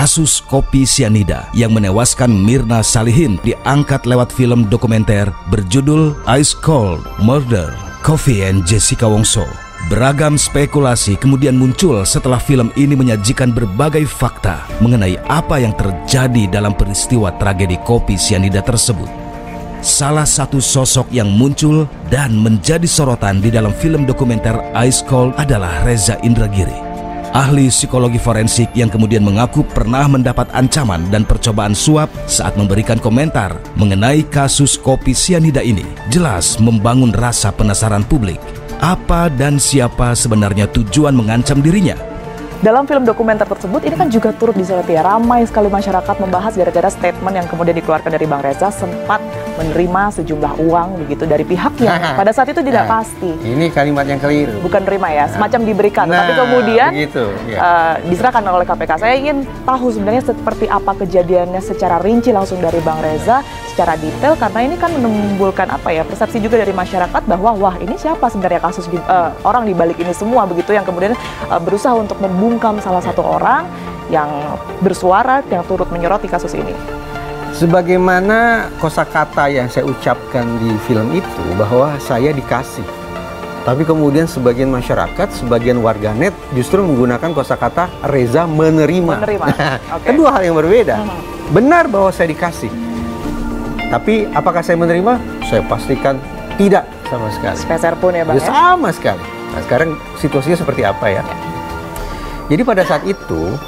kasus kopi sianida yang menewaskan Mirna Salihin diangkat lewat film dokumenter berjudul Ice Cold Murder, Coffee and Jessica Wongso. Beragam spekulasi kemudian muncul setelah film ini menyajikan berbagai fakta mengenai apa yang terjadi dalam peristiwa tragedi kopi sianida tersebut. Salah satu sosok yang muncul dan menjadi sorotan di dalam film dokumenter Ice Cold adalah Reza Indragiri, ahli psikologi forensik yang kemudian mengaku pernah mendapat ancaman dan percobaan suap saat memberikan komentar mengenai kasus kopi sianida ini. Jelas membangun rasa penasaran publik. Apa dan siapa sebenarnya tujuan mengancam dirinya? Dalam film dokumenter tersebut, ini kan juga turut disoroti. Ramai sekali masyarakat membahas gara-gara statement yang kemudian dikeluarkan dari Bang Reza sempat menerima sejumlah uang begitu dari pihak yang pada saat itu tidak pasti. Ini kalimat yang keliru. Bukan terima ya, semacam diberikan. Tapi kemudian begitu, diserahkan oleh KPK. Saya ingin tahu sebenarnya seperti apa kejadiannya secara rinci langsung dari Bang Reza, secara detail, karena ini kan menimbulkan persepsi juga dari masyarakat bahwa wah ini siapa sebenarnya kasus orang di balik ini semua begitu, yang kemudian berusaha untuk membungkam salah satu orang yang bersuara yang turut menyoroti kasus ini. Sebagaimana kosakata yang saya ucapkan di film itu bahwa saya dikasih, tapi kemudian sebagian masyarakat, sebagian warganet justru menggunakan kosakata Reza menerima. Kedua hal yang berbeda. Benar bahwa saya dikasih, tapi apakah saya menerima? Saya pastikan tidak sama sekali. Sepeser pun ya Bang ya? Sama sekali. Nah sekarang situasinya seperti apa ya? Jadi pada saat itu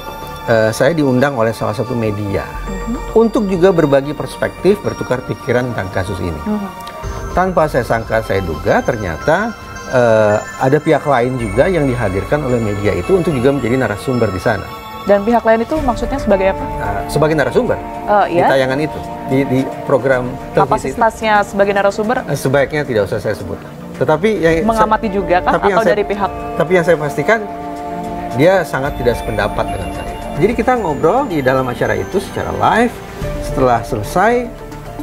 saya diundang oleh salah satu media untuk juga berbagi perspektif, bertukar pikiran tentang kasus ini. Tanpa saya sangka, saya duga ternyata ada pihak lain juga yang dihadirkan oleh media itu untuk juga menjadi narasumber di sana. Dan pihak lain itu maksudnya sebagai apa? Sebagai narasumber di tayangan itu, di program televisi. Kapasitasnya sebagai narasumber? Sebaiknya tidak usah saya sebut. Tetapi yang mengamati juga kah atau dari pihak? Tapi yang saya pastikan dia sangat tidak sependapat dengan saya. Jadi kita ngobrol di dalam acara itu secara live. Setelah selesai,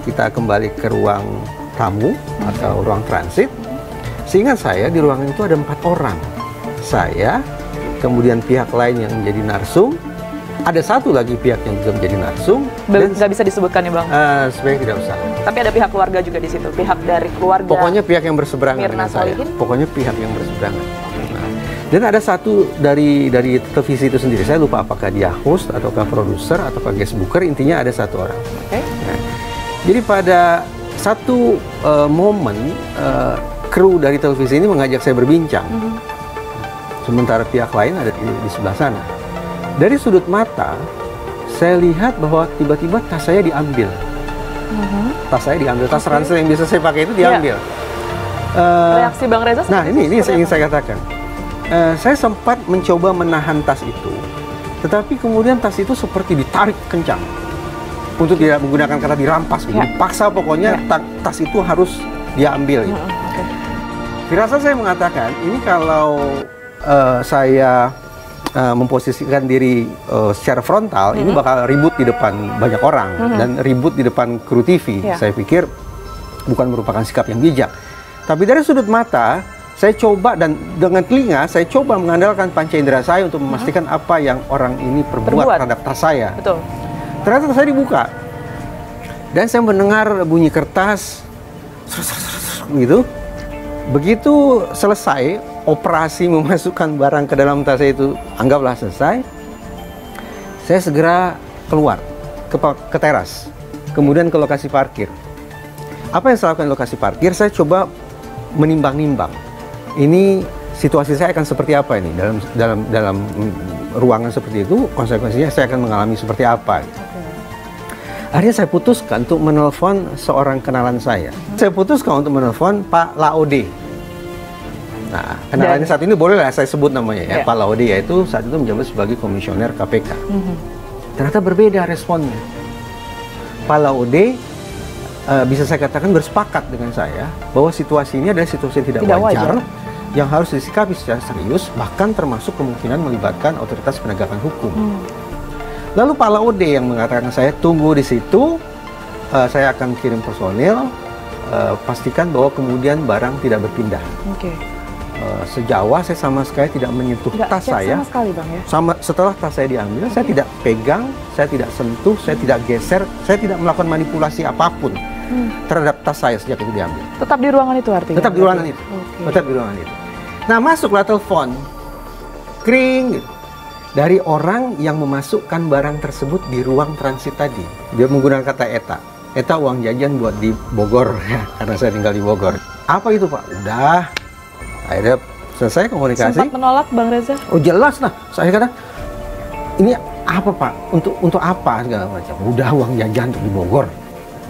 kita kembali ke ruang tamu atau ruang transit. Seingat saya di ruangan itu ada 4 orang. Saya, kemudian pihak lain yang menjadi narsum. Ada satu lagi pihak yang juga menjadi narsum. Nggak bisa disebutkan ya Bang? Sebenarnya tidak usah. Tapi ada pihak keluarga juga di situ, pihak dari keluarga. Pokoknya pihak yang berseberangan Mirna dengan saya. Salihin? Pokoknya pihak yang berseberangan. Dan ada satu dari televisi itu sendiri, saya lupa apakah dia host, ataukah produser, ataukah guest booker, intinya ada satu orang. Nah, jadi pada satu momen, kru dari televisi ini mengajak saya berbincang. Sementara pihak lain ada di sebelah sana. Dari sudut mata, saya lihat bahwa tiba-tiba tas saya diambil. Tas saya diambil, tas ransel yang bisa saya pakai itu diambil. Reaksi Bang Reza? Nah ini yang ingin saya katakan. Saya sempat mencoba menahan tas itu, tetapi kemudian tas itu seperti ditarik kencang. Untuk tidak menggunakan kata dirampas, dipaksa pokoknya tas itu harus diambil. Firasat saya mengatakan, ini kalau saya memposisikan diri secara frontal, ini bakal ribut di depan banyak orang dan ribut di depan kru TV. Saya pikir bukan merupakan sikap yang bijak. Tapi dari sudut mata, saya coba dan dengan telinga saya coba mengandalkan panca indera saya untuk memastikan apa yang orang ini perbuat terhadap tas saya. Betul. Ternyata tas saya dibuka dan saya mendengar bunyi kertas gitu. Begitu selesai operasi memasukkan barang ke dalam tas saya itu, anggaplah selesai, saya segera keluar ke teras, kemudian ke lokasi parkir. Apa yang saya lakukan di lokasi parkir? Saya coba menimbang-nimbang. Ini situasi saya akan seperti apa ini dalam ruangan seperti itu, konsekuensinya saya akan mengalami seperti apa. Akhirnya saya putuskan untuk menelpon seorang kenalan saya. Saya putuskan untuk menelpon Pak Laode. Nah, kenalannya saat ini bolehlah saya sebut namanya ya, Pak Laode, yaitu saat itu menjabat sebagai komisioner KPK. Ternyata berbeda responnya. Pak Laode bisa saya katakan bersepakat dengan saya bahwa situasi ini adalah situasi yang tidak wajar, yang harus disikapi secara serius, bahkan termasuk kemungkinan melibatkan otoritas penegakan hukum. Lalu Pak Laode yang mengatakan saya tunggu di situ, saya akan kirim personil, pastikan bahwa kemudian barang tidak berpindah. sejauh saya sama sekali tidak menyentuh Nggak tas cek saya. sama sekali Bang ya? Setelah tas saya diambil, saya tidak pegang, saya tidak sentuh, saya tidak geser, saya tidak melakukan manipulasi apapun terhadap tas saya sejak itu diambil. Tetap di ruangan itu artinya? Tetap di ruangan itu. Oke. Tetap di ruangan itu. Nah, masuklah telepon. Kring gitu. Dari orang yang memasukkan barang tersebut di ruang transit tadi. Dia menggunakan kata ETA. ETA uang jajan buat di Bogor ya, karena saya tinggal di Bogor. Apa itu, Pak? Udah. Akhirnya selesai komunikasi. Sempat menolak Bang Reza? Oh, jelas lah. Saya kata, ini apa, Pak? Untuk apa segala macam. Udah uang jajan untuk di Bogor.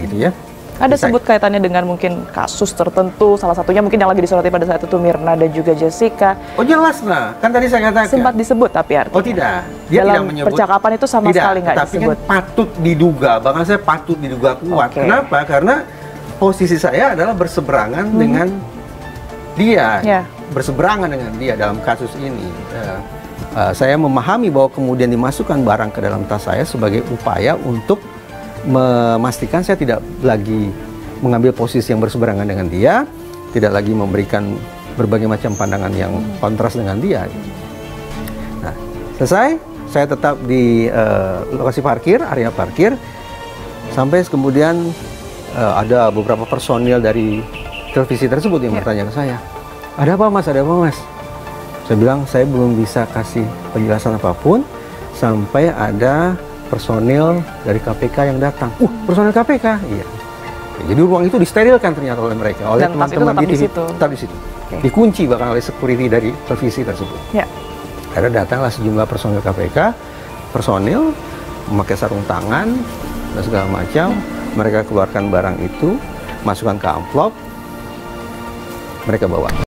Gitu ya. Ada Selesai. sebut kaitannya dengan mungkin kasus tertentu, salah satunya mungkin yang lagi disoroti pada saat itu Mirna dan juga Jessica. Oh, jelas lah. Kan tadi saya katakan. Sempat disebut tapi artinya. Oh, tidak. Dia Dalam tidak menyebut. percakapan itu sama Tidak, sekali nggak tapi disebut. kan patut diduga, bahkan saya patut diduga kuat. Oke. Kenapa? Karena posisi saya adalah berseberangan dengan dia, Ya. berseberangan dengan dia dalam kasus ini. Saya memahami bahwa kemudian dimasukkan barang ke dalam tas saya sebagai upaya untuk memastikan saya tidak lagi mengambil posisi yang berseberangan dengan dia, tidak lagi memberikan berbagai macam pandangan yang kontras dengan dia. Nah, selesai, saya tetap di lokasi parkir, area parkir, sampai kemudian ada beberapa personil dari televisi tersebut yang bertanya ke saya, ada apa mas, ada apa mas? Saya bilang, saya belum bisa kasih penjelasan apapun sampai ada personil dari KPK yang datang. Personil KPK? Iya. Jadi ruang itu disterilkan ternyata oleh mereka, oleh Dan tas itu teman-teman tetap di di TV. situ? Tetap di situ. Oke. Dikunci bahkan oleh security dari televisi tersebut. Ya. Akhirnya datanglah sejumlah personil KPK, personil memakai sarung tangan dan segala macam. Mereka keluarkan barang itu, masukkan ke amplop, mereka bawa.